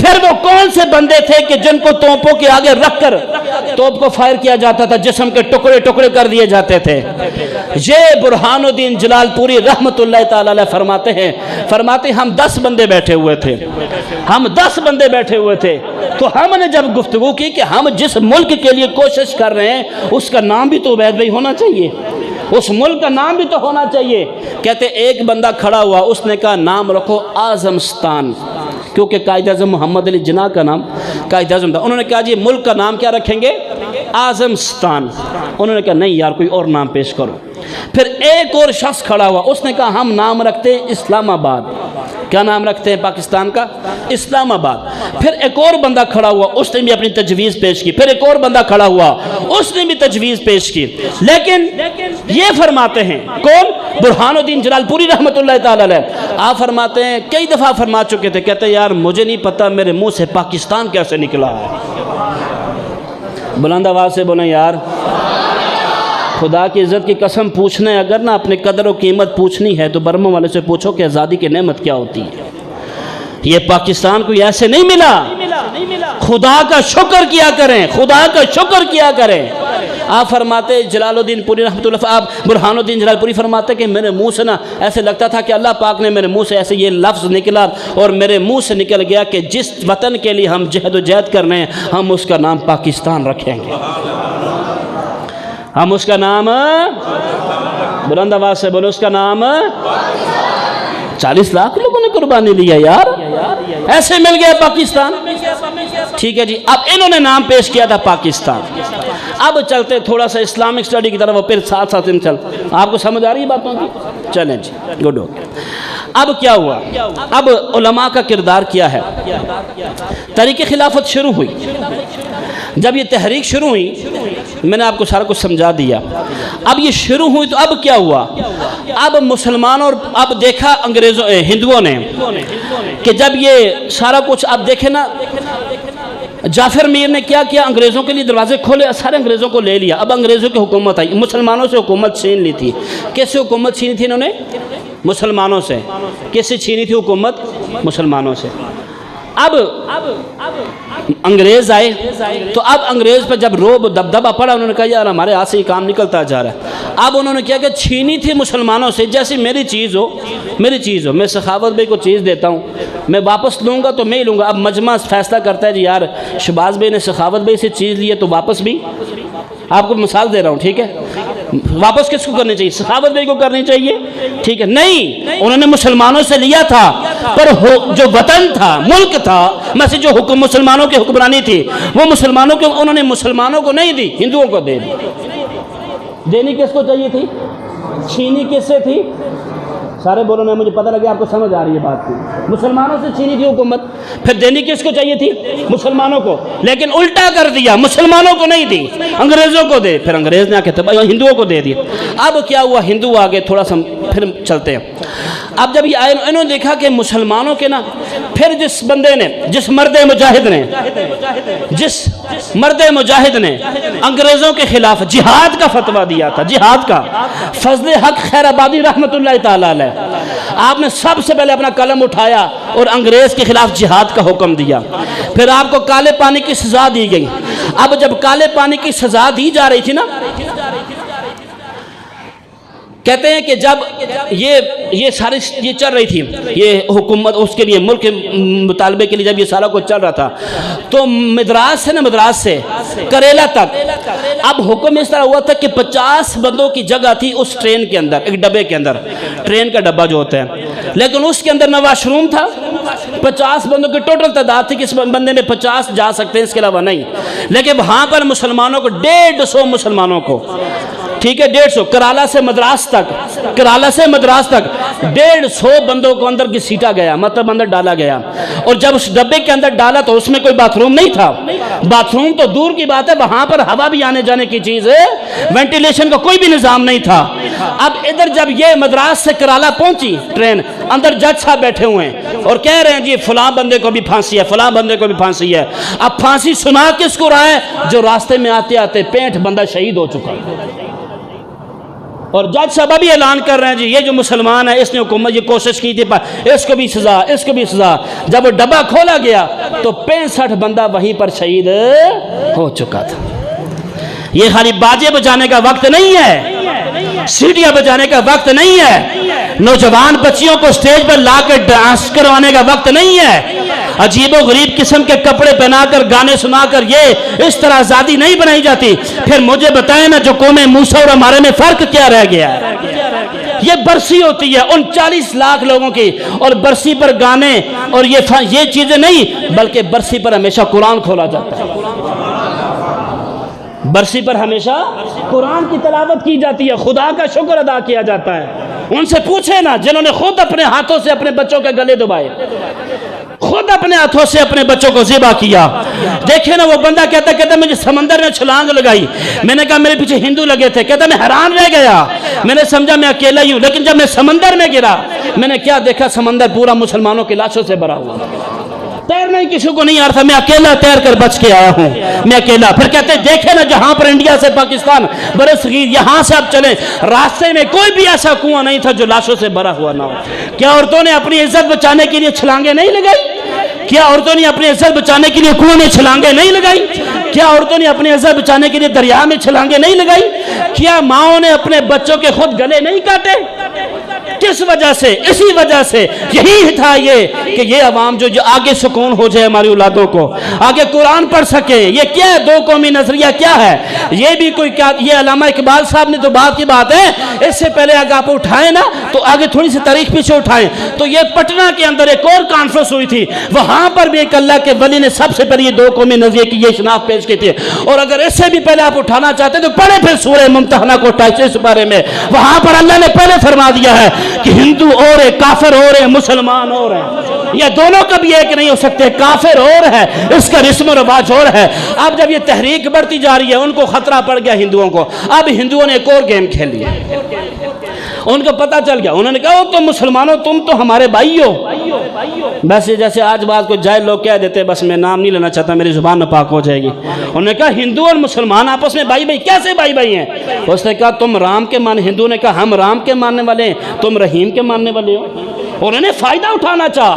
پھر وہ کون سے بندے تھے کہ جن کو توپوں کے آگے رکھ کر توپ کو فائر کیا جاتا تھا، جسم کے ٹکڑے ٹکڑے کر دیے جاتے تھے؟ یہ برہان الدین جلال پوری رحمت اللہ تعالی علیہ فرماتے ہیں ہم 10 بندے بیٹھے ہوئے تھے، تو ہم نے جب گفتگو کی کہ ہم جس ملک کے لیے کوشش کر رہے ہیں اس کا نام بھی تو عبید بھائی ہونا چاہیے، اس ملک کا نام بھی تو ہونا چاہیے۔ کہتے ایک بندہ کھڑا ہوا، اس نے کہا نام رکھو اعظمستان، کیونکہ قائد اعظم محمد علی جناح کا نام قائد اعظم تھا۔ انہوں نے کہا جی ملک کا نام کیا رکھیں گے؟ اعظمستان۔ انہوں نے کہا نہیں یار کوئی اور نام پیش کرو۔ پھر ایک اور شخص کھڑا ہوا، اس نے کہا ہم نام رکھتے اسلام آباد۔ کیا نام رکھتے ہیں پاکستان کا؟ اسلام آباد۔ پھر ایک اور بندہ کھڑا ہوا، اس نے بھی اپنی تجویز پیش کی، پھر ایک اور بندہ کھڑا ہوا، اس نے بھی تجویز پیش کی، لیکن یہ فرماتے ہیں کون؟ برہان الدین جلال پوری رحمۃ اللہ تعالی علیہ، آپ فرماتے ہیں کئی دفعہ فرما چکے تھے، کہتے ہیں یار مجھے نہیں پتا میرے منہ سے پاکستان کیسے نکلا ہے۔ بلند آواز سے بولیں یار، خدا کی عزت کی قسم، پوچھنا ہے اگر نا اپنے قدر و قیمت پوچھنی ہے تو برما والے سے پوچھو کہ آزادی کی نعمت کیا ہوتی ہے۔ یہ پاکستان کو ایسے نہیں ملا، خدا کا شکر کیا کریں، خدا کا شکر کیا کریں۔ آپ فرماتے جلال الدین پوری رحمۃ اللہ، آپ برہان الدین جلال پوری فرماتے کہ میرے منہ سے نا ایسے لگتا تھا کہ اللہ پاک نے میرے منہ سے ایسے یہ لفظ نکلا اور میرے منہ سے نکل گیا کہ جس وطن کے لیے ہم جہد و جہد کرنے ہیں ہم اس کا نام پاکستان رکھیں گے، ہم اس کا نام، بلند آواز سے بولو، اس کا نام 40 لاکھ لوگوں نے قربانی لیا یار، ایسے مل گیا پاکستان۔ ٹھیک ہے جی، اب انہوں نے نام پیش کیا تھا پاکستان۔ اب چلتے تھوڑا سا اسلامک سٹڈی کی طرف، پھر ساتھ ساتھ چل، آپ کو سمجھ آ رہی ہے باتوں کی؟ چلیں جی، گڈ ہو گیا۔ اب کیا ہوا؟ اب علماء کا کردار کیا ہے؟ تحریک خلافت شروع ہوئی، جب یہ تحریک شروع ہوئی میں نے آپ کو سارا کچھ سمجھا دیا۔ اب یہ شروع ہوئی تو اب کیا ہوا؟ اب مسلمانوں اور اب دیکھا انگریزوں ہندوؤں نے کہ جب یہ سارا کچھ، اب دیکھیں نا جعفر میر نے کیا کیا، انگریزوں کے لیے دروازے کھولے، سارے انگریزوں کو لے لیا۔ اب انگریزوں کی حکومت آئی، مسلمانوں سے حکومت چھین لی تھی۔ کیسے حکومت چھینی تھی انہوں نے؟ مسلمانوں سے۔ کیسے چھینی تھی حکومت؟ مسلمانوں سے۔ اب انگریز آئے تو اب انگریز پہ جب روب دبدبہ پڑا، انہوں نے کہا یار ہمارے ہاتھ سے یہ کام نکلتا جا رہا ہے۔ اب انہوں نے کیا کہ چھینی تھی مسلمانوں سے، جیسے میری چیز ہو، میں سخاوت بھائی کو چیز دیتا ہوں، میں واپس لوں گا تو میں ہی لوں گا۔ اب مجمع فیصلہ کرتا ہے جی یار شہباز بھائی نے سخاوت بھائی سے چیز لی ہے تو واپس بھی، آپ کو مثال دے رہا ہوں، ٹھیک ہے، واپس کس کو کرنی چاہیے؟ سخاوت بھائی کو کرنی چاہیے، ٹھیک ہے، نہیں، انہوں نے مسلمانوں سے لیا تھا، پر جو وطن تھا، ملک تھا، میں سے جو حکم مسلمانوں کی حکمرانی تھی وہ مسلمانوں کو، انہوں نے مسلمانوں کو نہیں دی، ہندوؤں کو دے دی۔ دینی کس کو چاہیے تھی؟ چھینی کس سے تھی؟ سارے بولو نا، مجھے پتہ لگا آپ کو سمجھ آ رہی ہے بات کی۔ مسلمانوں سے چھینی تھی حکومت، پھر دینی کس کو چاہیے تھی؟ مسلمانوں کو، لیکن الٹا کر دیا، مسلمانوں کو نہیں دی، انگریزوں کو دے۔ پھر انگریز نے آ کے ہندوؤں کو دے دیا۔ اب کیا ہوا؟ ہندو آگے تھوڑا سا پھر چلتے ہیں۔ اب جب یہ آئے انہوں نے دیکھا کہ مسلمانوں کے نا، پھر جس بندے نے، جس مرد مجاہد نے انگریزوں کے خلاف جہاد کا فتویٰ دیا تھا، جہاد کا، فضل حق خیر آبادی رحمۃ اللہ تعالی علیہ، آپ نے سب سے پہلے اپنا قلم اٹھایا اور انگریز کے خلاف جہاد کا حکم دیا۔ پھر آپ کو کالے پانی کی سزا دی گئی۔ اب جب کالے پانی کی سزا دی جا رہی تھی نا، کہتے ہیں کہ جب یہ ساری یہ چل رہی تھی، یہ حکومت اس کے لیے، ملک کے مطالبے کے لیے جب یہ سارا کچھ چل رہا تھا، تو مدراس سے کریلا تک اب حکم اس طرح ہوا تھا کہ 50 بندوں کی جگہ تھی اس ٹرین کے اندر، ایک ڈبے کے اندر، ٹرین کا ڈبہ جو ہوتا ہے، لیکن اس کے اندر نہ واش روم تھا، 50 بندوں کی ٹوٹل تعداد تھی کہ اس بندے میں 50 جا سکتے ہیں، اس کے علاوہ نہیں، لیکن وہاں پر مسلمانوں کو 150 مسلمانوں کو، ٹھیک ہے، 150 کرالا سے مدراس تک 150 بندوں کو اندر کی سیٹا گیا، مطلب اندر ڈالا گیا، اور جب اس ڈبے کے اندر ڈالا تو اس میں کوئی باتھ روم نہیں تھا، باتھ روم تو دور کی بات ہے، وہاں پر ہوا بھی آنے جانے کی چیز ہے، وینٹیلیشن کا کوئی بھی نظام نہیں تھا۔ اب ادھر جب یہ مدراس سے کرالا پہنچی ٹرین، اندر جج صاحب بیٹھے ہوئے ہیں اور کہہ رہے ہیں جی فلاں بندے کو بھی پھانسی ہے، فلاں بندے کو بھی پھانسی ہے۔ اب پھانسی سنا کس کو رہا ہے؟ جو راستے میں آتے آتے 65 بندہ شہید ہو چکا ہے، اور جج صاحب ابھی اعلان کر رہے ہیں جی یہ جو مسلمان ہے اس نے حکومت یہ کوشش کی تھی، اس کو بھی سزا، اس کو بھی سزا۔ جب وہ ڈبہ کھولا گیا تو 65 بندہ وہیں پر شہید ہو چکا تھا۔ یہ خالی باجے بجانے کا وقت نہیں ہے، سیٹیاں بجانے کا وقت نہیں ہے، نوجوان بچیوں کو سٹیج پر لا کر ڈانس کروانے کا وقت نہیں ہے، عجیب و غریب قسم کے کپڑے پہنا کر گانے سنا کر یہ اس طرح آزادی نہیں بنائی جاتی۔ پھر مجھے بتائیں نا جو قوم موسیٰ اور ہمارے میں فرق کیا رہ گیا ہے؟ یہ برسی ہوتی ہے ان 40 لاکھ لوگوں کی، اور برسی پر گانے اور یہ چیزیں نہیں، بلکہ برسی پر ہمیشہ قرآن کھولا جاتا ہے۔ برسی پر ہمیشہ قرآن کی تلاوت کی جاتی ہے، خدا کا شکر ادا کیا جاتا ہے۔ ان سے پوچھے نا جنہوں نے خود اپنے ہاتھوں سے اپنے بچوں کے گلے دبائے، خود اپنے ہاتھوں سے اپنے بچوں کو ذبح کیا۔ دیکھیں نا وہ بندہ کہتا مجھے سمندر میں چھلانگ لگائی، میں نے کہا میرے پیچھے ہندو لگے تھے، کہتا میں حیران رہ گیا، میں نے سمجھا میں اکیلا ہی ہوں، لیکن جب میں سمندر میں گرا میں نے کیا دیکھا، سمندر پورا مسلمانوں کی لاشوں سے بھرا ہوا، تیرنا ہی کسی کو نہیں آ رہا تھا، میں اکیلا تیر کر بچ کے آیا ہوں، میں اکیلا۔ پھر کہتے ہیں دیکھیں نا جہاں پر انڈیا سے پاکستان برصغیر یہاں سے آپ چلیں، راستے میں کوئی بھی ایسا کنواں نہیں تھا جو لاشوں سے بھرا ہوا نہ ہو۔ کیا عورتوں نے اپنی عزت بچانے کے لیے چھلانگیں نہیں لگائی؟ کیا عورتوں نے اپنی عزت بچانے کے لیے کنویں میں چھلانگیں نہیں لگائی؟ کیا عورتوں نے اپنی عزت بچانے کے لیے دریا میں چھلانگیں نہیں لگائی؟ کیا ماؤں نے اپنے بچوں کے خود گلے نہیں کاٹے؟ کس وجہ سے؟ اسی وجہ سے، یہی تھا یہ کہ یہ عوام جو آگے سکون ہو جائے ہماری اولادوں کو، آگے قرآن پڑھ سکے۔ یہ کیا ہے دو قومی نظریہ کیا ہے؟ یہ بھی کوئی کیا، یہ علامہ اقبال صاحب نے تو بات کی بات ہے، اس سے پہلے اگر آپ اٹھائیں نا تو آگے تھوڑی سی تاریخ پیچھے اٹھائیں تو یہ پٹنہ کے اندر ایک اور کانفرنس ہوئی تھی، وہاں پر بھی ایک اللہ کے ولی نے سب سے پہلے یہ دو قومی نظریے کی یہ شناخت پیش کی تھی۔ اور اگر اس سے بھی پہلے آپ اٹھانا چاہتے ہیں تو پڑھیں پھر سورہ ممتحنہ کو 28 بارے میں، وہاں پر اللہ نے پہلے فرما دیا ہے کہ ہندو اور ہے، کافر اور ہے، مسلمان اور ہے، یہ دونوں کبھی ایک نہیں ہو سکتے، کافر اور ہے، اس کا رسم و رواج اور ہے۔ اب جب یہ تحریک بڑھتی جا رہی ہے، ان کو خطرہ پڑ گیا ہندوؤں کو، اب ہندوؤں نے ایک اور گیم کھیلی، ان کو پتہ چل گیا، انہوں نے کہا تم مسلمانوں تم تو ہمارے بھائی ہو۔ بس جیسے آج بات کو جاہل لوگ کہہ دیتے، بس میں نام نہیں لینا چاہتا میری زبان میں پاک ہو جائے گی، انہوں نے کہا ہندو اور مسلمان آپس میں بھائی بھائی، کیسے بھائی بھائی ہیں؟ اس نے کہا تم رام کے ماننے، ہندو نے کہا ہم رام کے ماننے والے ہیں، تم رحیم کے ماننے والے ہو۔ انہوں نے فائدہ اٹھانا چاہا،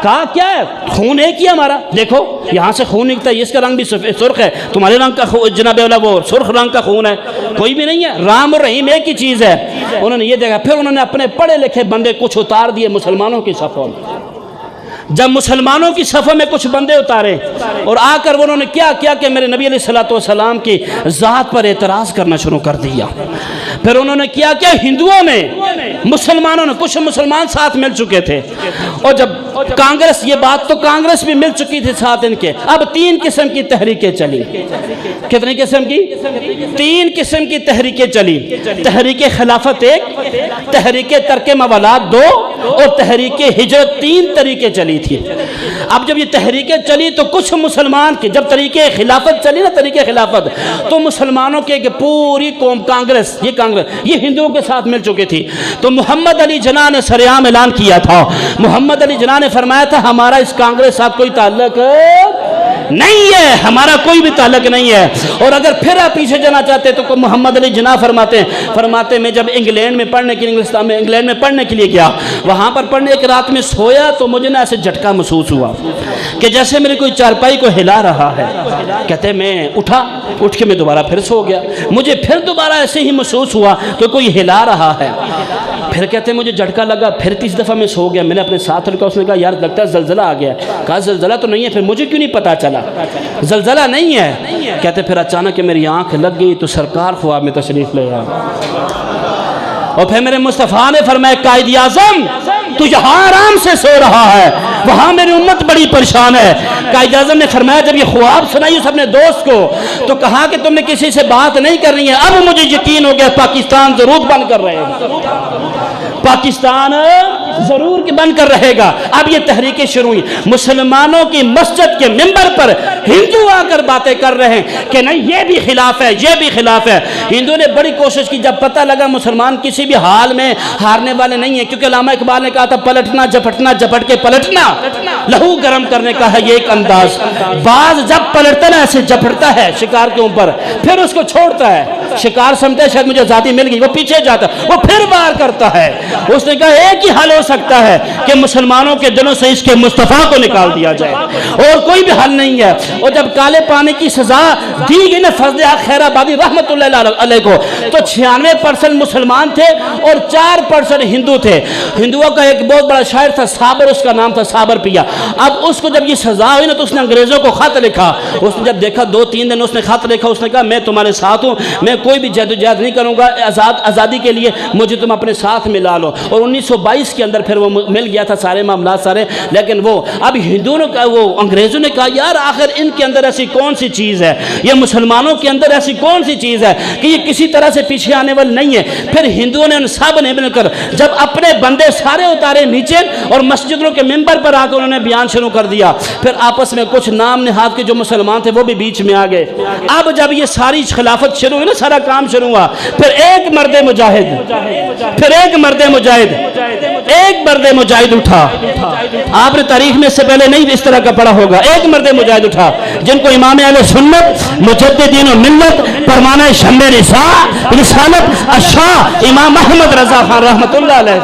کہا کیا ہے خون ایک ہی ہمارا، دیکھو یہاں سے خون نکلتا ہے، اس کا رنگ بھی سرخ ہے، تمہارے رنگ کا جناب اولا وہ سرخ رنگ کا خون ہے، کوئی بھی نہیں ہے، رام اور رحیم ایک ہی چیز ہے۔ انہوں نے یہ دیکھا، پھر انہوں نے اپنے پڑھے لکھے بندے کچھ اتار دیے مسلمانوں کی صفوں میں، جب مسلمانوں کی صفوں میں کچھ بندے اتارے اور آ کر انہوں نے کیا کہ میرے نبی علیہ السلام کی ذات پر اعتراض کرنا شروع کر دیا۔ پھر انہوں نے کیا ہندوؤں نے، مسلمانوں نے، کچھ مسلمان ساتھ مل چکے تھے، اور جب کانگریس، یہ بات تو کانگریس بھی مل چکی تھی ساتھ ان کے، اب 3 قسم کی تحریکیں چلی۔ کتنی قسم کی؟ 3 قسم کی تحریکیں چلی۔ تحریک خلافت 1، تحریک ترک موالات 2، اور تحریک ہجرت 3 طریقے چلی تھی۔ اب جب یہ تحریکیں چلی تو کچھ مسلمان کی، جب طریقے خلافت چلی نا، طریقے خلافت، تو مسلمانوں کے کہ پوری قوم کانگریس یہ ہندوؤں کے ساتھ مل چکی تھی، تو محمد علی جناح نے سرعام اعلان کیا تھا، محمد علی جناح نے فرمایا تھا ہمارا اس کانگریس ساتھ کوئی تعلق نہیں ہے، ہمارا کوئی بھی تعلق نہیں ہے۔ اور اگر پھر آپ پیچھے جانا چاہتے تو محمد علی جناح فرماتے میں جب انگلینڈ میں پڑھنے کے لیے، انگلستان میں انگلینڈ میں پڑھنے کے لیے گیا، وہاں پر پڑھنے ایک رات میں سویا تو مجھے نا ایسے جھٹکا محسوس ہوا کہ جیسے میرے کوئی چارپائی کو ہلا رہا ہے۔ کہتے میں اٹھ کے میں دوبارہ پھر سو گیا، مجھے پھر دوبارہ ایسے ہی محسوس ہوا کہ کوئی ہلا رہا ہے۔ پھر کہتے مجھے جھٹکا لگا، پھر 30 دفعہ میں سو گیا، میں نے اپنے ساتھ رکھا، اس نے کہا یار لگتا ہے زلزلہ آ گیا۔ کہا زلزلہ تو نہیں ہے، پھر مجھے کیوں نہیں پتا چلا زلزلہ نہیں ہے؟ کہتے پھر اچانک میری آنکھ لگ گئی تو سرکار خواب میں تشریف لے آئے، اور پھر میرے مصطفیٰ نے فرمایا قائد اعظم تو یہاں آرام سے سو رہا ہے، وہاں میری امت بڑی پریشان ہے۔ قائد اعظم نے فرمایا جب یہ خواب سنائی اس اپنے دوست کو تو کہا کہ تم نے کسی سے بات نہیں کرنی ہے، اب مجھے یقین ہو گیا پاکستان ضرور بن کر رہے گا، پاکستان ضرور بن کر رہے گا۔ اب یہ تحریکیں شروع ہوئی، مسلمانوں کی مسجد کے منبر پر ہندو آ کر باتیں کر رہے ہیں کہ نہیں یہ بھی خلاف ہے، یہ بھی خلاف ہے۔ ہندو نے بڑی کوشش کی، جب پتہ لگا مسلمان کسی بھی حال میں ہارنے والے نہیں ہیں، کیونکہ علامہ اقبال نے کہا تھا پلٹنا جھپٹنا جھپٹ کے پلٹنا، لہو گرم کرنے کا ہے یہ ایک انداز۔ باز جب پلٹتا ہے ایسے جھپٹتا ہے شکار کے اوپر، پھر اس کو چھوڑتا ہے، شکار سمجھتا ہے شاید مجھے آزادی مل گئی، وہ پیچھے جاتا ہے، وہ پھر وار کرتا ہے۔ اس نے کہا ایک ہی حل ہو سکتا ہے کہ مسلمانوں کے دلوں سے اس کے مصطفیٰ کو نکال دیا جائے، اور کوئی بھی حل نہیں ہے۔ اور جب کالے پانی کی سزا دی گئی نا فضل حق خیر آبادی رحمت اللہ علیہ کو، تو 96% مسلمان تھے اور 4% ہندو تھے۔ ہندوؤں کا ایک بہت بڑا شاعر تھا صابر، اس کا نام تھا صابر پیا۔ اب اس کو جب یہ سزا ہوئی نا تو اس نے انگریزوں کو خط لکھا، اس نے جب دیکھا 2-3 دن اس نے خط لکھا، اس نے کہا میں تمہارے ساتھ ہوں، میں کوئی بھی جد و جہد نہیں کروں گا، آزادی کے لیے مجھے تم اپنے ساتھ ملا لو۔ اور 1922 کے اندر اندر پھر وہ مل گیا تھا سارے معاملات سارے، لیکن وہ اب ہندوؤں نے وہ انگریزوں نے کہا یار آخر ان کے اندر ایسی کون سی چیز ہے، یہ مسلمانوں کے اندر ایسی کون سی چیز ہے کہ یہ کسی طرح سے پیچھے آنے والی نہیں ہے۔ پھر ہندوؤں نے ان سب نے مل کر جب اپنے بندے سارے اتارے نیچے اور مسجدوں کے ممبر پر آ کر انہوں نے بیان شروع کر دیا، پھر آپس میں کچھ نام نہاد کے جو مسلمان تھے وہ بھی بیچ میں آ گئے۔ اب جب یہ ساری خلافت شروع ہوئی نا، سارا کام شروع ہوا، پھر ایک مرد مجاہد اٹھا۔ آپ نے تاریخ میں اس سے پہلے نہیں اس طرح کا پڑھا ہوگا، ایک مرد مجاہد اٹھا جن کو امام اہل سنت مجددین و ملت پرمانہ شمع رسالت الشاہ امام احمد رضا خان رحمۃ اللہ علیہ۔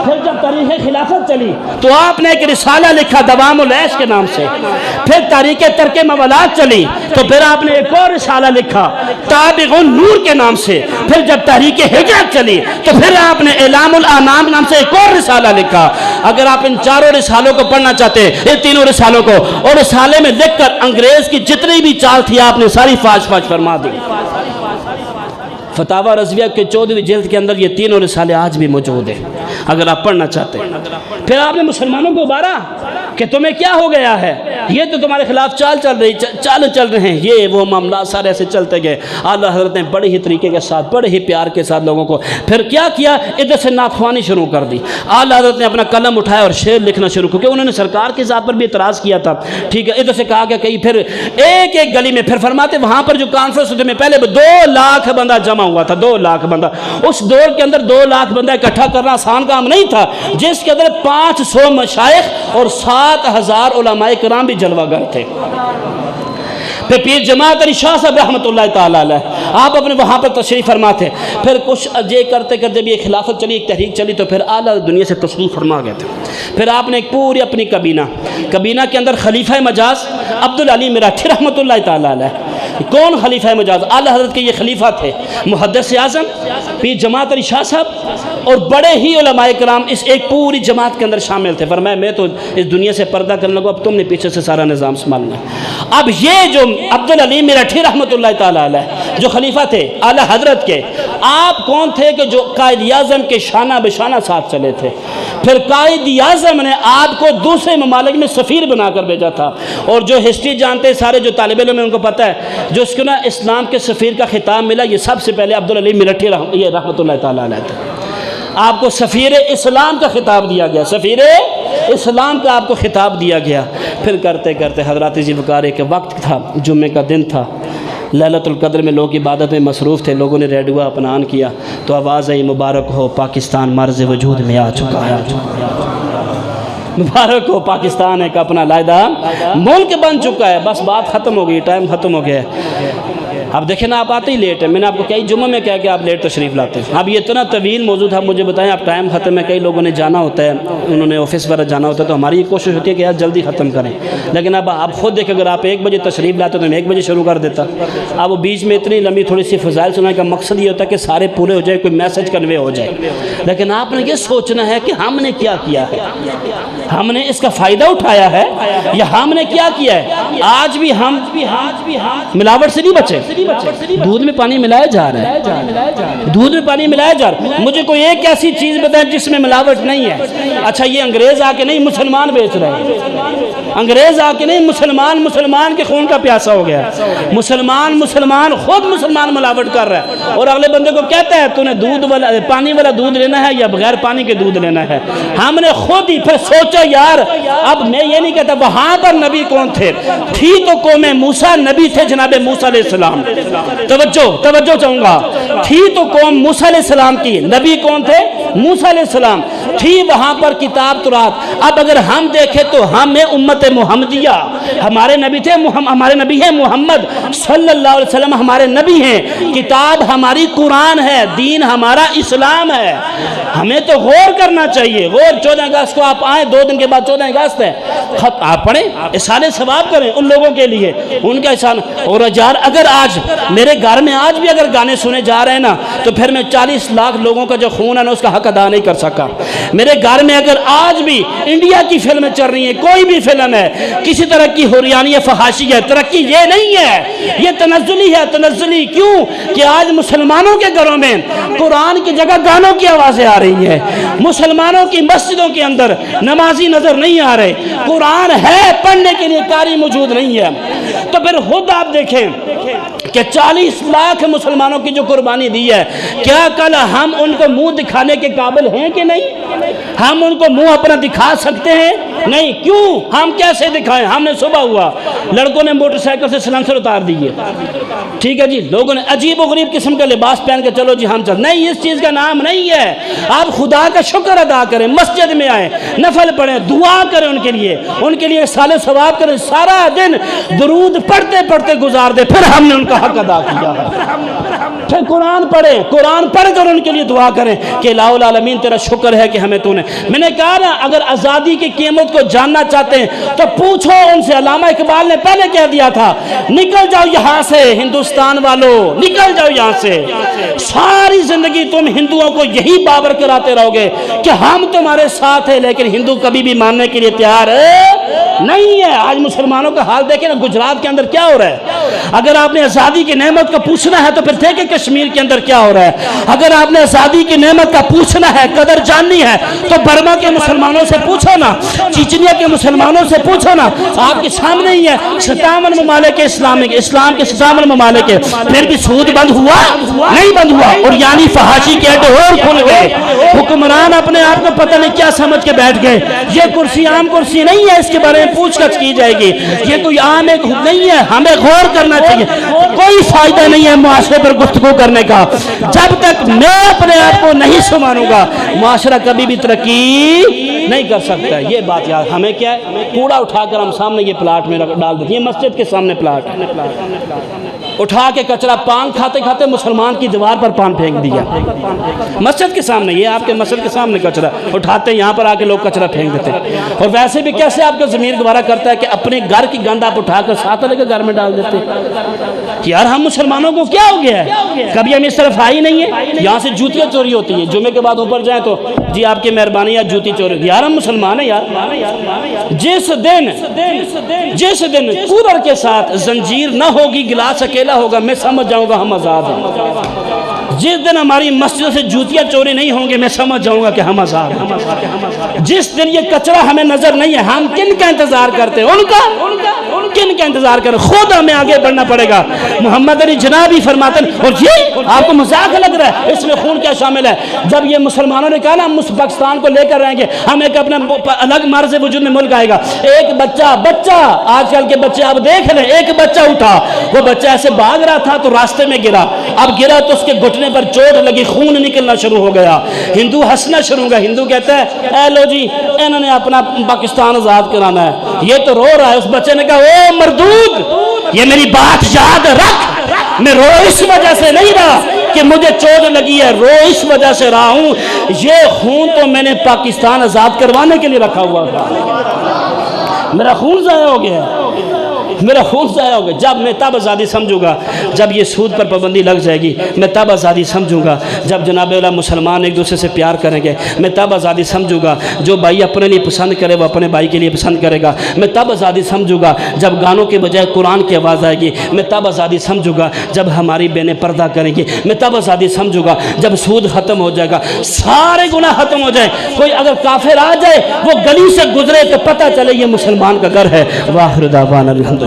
پھر جب تاریخ خلافت چلی تو آپ نے ایک رسالہ لکھا دوام العیش کے نام سے، پھر تاریخ ترک موالات چلی تو پھر آپ نے ایک اور رسالہ لکھا تابع النور کے نام سے، پھر جب تحریک ہجرت چلی تو پھر آپ نے اعلام الانام نام سے ایک اور رسالہ لکھا۔ اگر آپ ان چاروں رسالوں کو پڑھنا چاہتے ہیں، ان تینوں رسالوں کو، اور رسالے میں لکھ کر انگریز کی جتنی بھی چال تھی آپ نے ساری فاش فرما دی۔ فتاوی رضویہ کے 14ویں جلد کے اندر یہ تینوں رسالے آج بھی موجود ہیں اگر آپ پڑھنا چاہتے ہیں۔ پھر آپ نے مسلمانوں کو ابھارا کہ تمہیں کیا ہو گیا ہے، یہ تو تمہارے خلاف چال چل رہے ہیں، یہ وہ معاملات سارے ایسے چلتے گئے۔ اعلیٰ حضرت نے بڑے ہی طریقے کے ساتھ بڑے ہی پیار کے ساتھ لوگوں کو پھر کیا کیا، ادھر سے نعت شروع کر دی۔ اعلیٰ حضرت نے اپنا قلم اٹھایا اور شعر لکھنا شروع کیا، کیونکہ انہوں نے سرکار کی ذات پر بھی اعتراض کیا تھا، ٹھیک ہے۔ ادھر سے کہا کہ کہیں پھر ایک گلی میں پھر فرماتے وہاں پر جو کانفرنس ہوتے میں پہلے 2 لاکھ بندہ جمع ہوا تھا، 2 لاکھ بندہ۔ اس دور کے اندر 2 لاکھ بندہ اکٹھا کرنا آسان کام نہیں تھا، جس کے اندر 500 مشائخ اور 7000 علماء کرام بھی جلوہ گر تھے۔ پھر پیر جماعت علی شاہ صاحب رحمۃ اللہ تعالیٰ علیہ آپ اپنے وہاں پر تشریف فرما تھے۔ پھر کچھ یہ کرتے کرتے جب یہ خلافت چلی، ایک تحریک چلی تو پھر اعلیٰ دنیا سے تشریف فرما گئے تھے۔ پھر آپ نے ایک پوری اپنی کابینہ کے اندر خلیفہ مجاز عبدالعلی میراٹھی رحمۃ اللہ تعالیٰ علیہ، کون خلیفہ مجاز؟ اعلیٰ حضرت کے یہ خلیفہ تھے، محدث اعظم پیر جماعت علی شاہ صاحب اور بڑے ہی علماء کرام اس ایک پوری جماعت کے اندر شامل تھے۔ فرمایا میں تو اس دنیا سے پردہ کرنے لگا، اب تم نے پیچھے سے سارا نظام سنبھالنا ہے۔ اب یہ جو عبدالعلی میراٹھی رحمۃ اللہ تعالیٰ علیہ جو خلیفہ تھے اعلیٰ حضرت کے، آپ کون تھے کہ جو قائد اعظم کے شانہ بشانہ ساتھ چلے تھے؟ پھر قائد اعظم نے آپ کو دوسرے ممالک میں سفیر بنا کر بھیجا تھا، اور جو ہسٹری جانتے سارے جو طالب علم ہیں ان کو پتہ ہے، جو اس کو نا اسلام کے سفیر کا خطاب ملا یہ سب سے پہلے عبدالعلی میراٹھی رحمۃ اللہ تعالیٰ علیہ تھے۔ آپ کو سفیر اسلام کا خطاب دیا گیا، سفیر اسلام کا آپ کو خطاب دیا گیا۔ پھر کرتے کرتے حضرات ذوالفقار ایک وقت تھا، جمعے کا دن تھا، لیلۃ القدر میں لوگ عبادت میں مصروف تھے، لوگوں نے ریڈیو اپنا آن کیا تو آواز آئی مبارک ہو پاکستان مرز وجود میں آ چکا ہے، مبارک ہو پاکستان ایک اپنا علیحدہ ملک بن چکا ہے۔ بس بات ختم ہو گئی، ٹائم ختم ہو گیا ہے۔ اب دیکھیں نا آپ آتے ہی لیٹ ہے، میں نے آپ کو کئی جمعہ میں کہا کہ آپ لیٹ تشریف لاتے ہیں۔ اب یہ اتنا طویل موضوع تھا، مجھے بتائیں اب ٹائم ختم ہے، کئی لوگوں نے جانا ہوتا ہے، انہوں نے آفس وغیرہ جانا ہوتا ہے، تو ہماری یہ کوشش ہوتی ہے کہ یار جلدی ختم کریں، لیکن اب آپ خود دیکھیں اگر آپ 1 بجے تشریف لاتے تو میں 1 بجے شروع کر دیتا۔ اب وہ بیچ میں اتنی لمبی تھوڑی سی فضائل سنانے کا مقصد یہ ہوتا ہے کہ سارے پورے ہو جائے، کوئی میسج کنوے ہو جائے، لیکن آپ نے یہ سوچنا ہے کہ ہم نے کیا کیا ہے، ہم نے اس کا فائدہ اٹھایا ہے یا ہم نے کیا کیا ہے۔ آج بھی ہم ملاوٹ سے نہیں بچے، دودھ میں پانی ملایا جا رہا ہے، دودھ میں پانی ملایا جا رہا ہے۔ مجھے کوئی ایک ایسی چیز بتائیں جس میں ملاوٹ نہیں ہے۔ اچھا یہ انگریز آ کے نہیں مسلمان بیچ رہے ہیں، انگریز آ کے نہیں، مسلمان کے خون کا پیاسا ہو گیا ہے، مسلمان خود ملاوٹ کر رہا ہے، اور اگلے بندے کو کہتا ہے تو نے پانی والا دودھ لینا ہے یا بغیر پانی کے دودھ لینا ہے۔ ہم نے خود ہی پھر سوچا یار اب میں یہ نہیں کہتا وہاں پر نبی کون تھے، تھی تو قوم موسیٰ، نبی تھے جناب موسیٰ علیہ السلام، توجہ چاہوں گا، تھی تو قوم موسیٰ علیہ السلام کی، نبی کون تھے؟ موسیٰ علیہ السلام، تھی وہاں پر کتاب تورات۔ اب اگر ہم دیکھیں تو ہمیں امت محمدیہ، ہمارے نبی تھے، ہمارے نبی ہیں محمد صلی اللہ علیہ وسلم، ہمارے نبی ہیں، کتاب ہماری قرآن ہے، دین ہمارا اسلام ہے۔ ہمیں تو غور کرنا چاہیے، غور 14 اگست کو آپ آئیں، 2 دن کے بعد 14 اگست ہے، آپ پڑھیں، احسان ثواب کریں ان لوگوں کے لیے، ان کا احسان۔ اور یار اگر آج میرے گھر میں آج بھی اگر گانے سنے جا رہے ہیں نا تو پھر میں 40 لاکھ لوگوں کا جو خون ہے نا اس کا حق ادا نہیں کر سکا۔ میرے گھر میں اگر آج بھی انڈیا کی فلمیں چل رہی ہیں، کوئی بھی فلم ہے، کسی طرح کی حریانی یا فحاشی ہے، ترقی یہ نہیں ہے، یہ تنزلی ہے۔ تنزلی کیوں کہ آج مسلمانوں کے گھروں میں قرآن کی جگہ گانوں کی آوازیں آ رہی ہیں، مسلمانوں کی مسجدوں کے اندر نمازی نظر نہیں آ رہے، قرآن ہے پڑھنے کے لیے قاری موجود نہیں ہے۔ تو پھر خود آپ دیکھیں کہ 40 لاکھ مسلمانوں کی جو قربانی دی ہے، کیا کل ہم ان کو منہ دکھانے کے قابل ہیں کہ نہیں؟ ہم ان کو منہ اپنا دکھا سکتے ہیں؟ نہیں۔ کیوں؟ ہم کیسے دکھائیں؟ ہم نے صبح ہوا لڑکوں نے موٹر سائیکل سے سلنسر اتار دیے، ٹھیک ہے جی، لوگوں نے عجیب و غریب قسم کا لباس پہن کے چلو جی ہم چل، نہیں، اس چیز کا نام نہیں ہے۔ آپ خدا کا شکر ادا کریں، مسجد میں آئیں، نفل پڑھیں، دعا کریں ان کے لیے سال ثواب کریں، سارا دن درود پڑھتے پڑھتے گزار دے، پھر ہم نے ان کا حق ادا کیا ہے۔ پھر قرآن پڑھیں، قرآن پڑھ کر ان کے لیے دعا کریں کہ الہ العالمین تیرا شکر ہے کہ ہمیں تو نے، میں نے کہا نا اگر آزادی کی قیمت کو جاننا چاہتے ہیں تو پوچھو ان سے۔ علامہ اقبال نے پہلے کہہ دیا تھا، نکل جاؤ یہاں سے ہندوستان والوں، نکل جاؤ یہاں سے، ساری زندگی تم ہندوؤں کو یہی بابر کراتے رہو گے کہ ہم تمہارے ساتھ ہیں، لیکن ہندو کبھی بھی ماننے کے لیے تیار نہیں ہے۔ آج مسلمانوں کا حال دیکھیں نا، گجرات کے اندر کیا ہو رہا ہے۔ اگر آپ نے آزادی کی نعمت کو پوچھنا ہے تو پھر دیکھیں کشمیر کے اندر کیا ہو رہا ہے۔ اگر آپ نے آزادی کی نعمت کا پوچھنا ہے، قدر جاننی ہے، تو برما کے مسلمانوں سے پوچھو نا، چیچنیا کے مسلمانوں سے پوچھو نا، آپ کے سامنے ہی ہے 57 ممالک اسلام کے 57 ممالک ہے، پھر بھی سود بند ہوا نہیں بند ہوا، اور یعنی فحاشی کے اڈے اور کھل گئے۔ حکمران اپنے آپ کو پتہ نہیں کیا سمجھ کے بیٹھ گئے، یہ کرسی عام کرسی نہیں ہے، اس کے بارے میں پوچھ گچھ کی جائے گی، یہ کوئی عام ایک نہیں ہے، ہمیں غور کرنا چاہیے۔ کوئی فائدہ نہیں ہے معاشرے پر گفتگو کرنے کا، جب تک میں اپنے آپ کو نہیں سنبھالوں گا معاشرہ کبھی بھی ترقی نہیں کر سکتا ہے۔ یہ بات یاد، ہمیں کیا ہے، کوڑا اٹھا کر ہم سامنے یہ پلاٹ میں ڈال دیتے ہیں، یہ مسجد کے سامنے پلاٹ اٹھا کے کچرا، پان کھاتے کھاتے مسلمان کی دیوار پر پان پھینک دیا مسجد کے سامنے، یہ آپ کے مسجد کے سامنے کچرا اٹھاتے ہیں، یہاں پر آ کے لوگ کچرا پھینک دیتے ہیں۔ اور ویسے بھی کیسے آپ کا ضمیر گوارا کرتا ہے کہ اپنے گھر کی گند آپ اٹھا کر ساتھ لے کے گھر میں ڈال دیتے ہیں؟ یار ہم مسلمانوں کو کیا ہو گیا ہے؟ کبھی ہم اس طرف آئی نہیں ہے، یہاں سے جوتیاں چوری ہوتی ہیں، جمعے کے بعد اوپر جائیں تو جی آپ کی مہربانی یا جوتی چوری، یار ہم مسلمان ہیں یار۔ جس دن کولر کے ساتھ زنجیر نہ ہوگی، گلاس اکیلا ہوگا، میں سمجھ جاؤں گا ہم آزاد ہیں۔ جس دن ہماری مسجدوں سے جوتیاں چوری نہیں ہوں گے، میں سمجھ جاؤں گا کہ ہم آزاد ہیں۔ جس دن یہ کچرا ہمیں نظر نہیں ہے، ہم کن کا انتظار کرتے ہیں؟ ان کا کن کا انتظار کریں؟ خود ہمیں آگے بڑھنا پڑے گا۔ محمد علی جناح بھی فرماتے ہیں، اور یہ آپ کو مذاق لگ رہا ہے، اس میں خون کیا شامل ہے؟ جب یہ مسلمانوں نے کہا نا ہم پاکستان کو لے کر رہیں گے، ہم ایک اپنا الگ مرز وجود میں ملک آئے گا، ایک بچہ آج کل کے بچے آپ دیکھ لیں، ایک بچہ اٹھا، وہ بچہ ایسے بھاگ رہا تھا تو راستے میں گرا، اب گرا تو اس کے گھٹنے پر چوٹ لگی، خون نکلنا شروع ہو گیا، ہندو ہنسنا شروع ہو گیا، ہندو کہتا ہے اے لو جی انہوں نے اپنا پاکستان آزاد کرانا ہے، یہ تو رو رہا ہے۔ اس بچے نے کہا او مردود، یہ میری بات یاد رکھ، میں رو اس وجہ سے نہیں رہا کہ مجھے چوٹ لگی ہے، رو اس وجہ سے رہا ہوں، یہ خون تو میں نے پاکستان آزاد کروانے کے لیے رکھا ہوا تھا، میرا خون ضائع ہو گیا، میرا خون ضائع ہو گیا۔ جب میں تب آزادی سمجھوں گا جب یہ سود پر پابندی لگ جائے گی، میں تب آزادی سمجھوں گا جب جناب والا مسلمان ایک دوسرے سے پیار کریں گے، میں تب آزادی سمجھوں گا جو بھائی اپنے لیے پسند کرے وہ اپنے بھائی کے لیے پسند کرے گا، میں تب آزادی سمجھوں گا جب گانوں کے بجائے قرآن کی آواز آئے گی، میں تب آزادی سمجھوں گا جب ہماری بہنیں پردہ کریں گی، میں تب آزادی سمجھوں گا جب سود ختم ہو جائے گا، سارے گناہ ختم ہو جائیں، کوئی اگر کافر آ جائے وہ گلی سے گزرے تو پتہ چلے یہ مسلمان کا گھر ہے۔ واخر دعوانا الحمدللہ۔